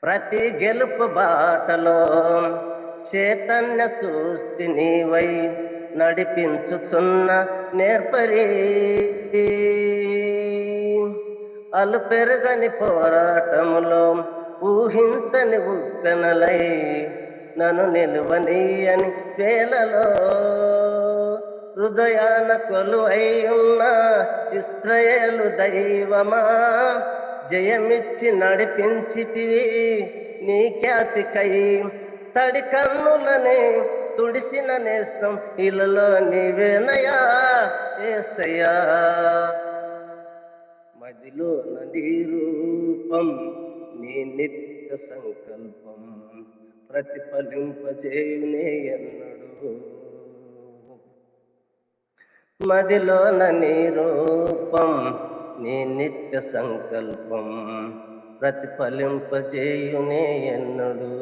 ప్రతి గెలుపు బాటలో చైతన్య సూస్తి నీవై నడిపించుచున్న నేర్పరి అలు పెరగని పోరాటములో ఊహించని ఉప్పెనలై నన్ను నిలువనీయని వేలలో హృదయాన కొలువై ఉన్న ఇశ్రాయేలు దైవమా జయమిచ్చి నడిపించితివి నీ ఖ్యాతికై తడి కన్నులని తుడిసిన నేస్తం ఇలలో నీవేనయా యేసయ్యా మదిలో నీ రూపం నీ నిత్య సంకల్పం ప్రతిఫలింపజేయునే ఎన్నడు మదిలో నీ రూపం నీ నిత్య సంకల్పం ప్రతిఫలింపజేయునే ఎన్నడు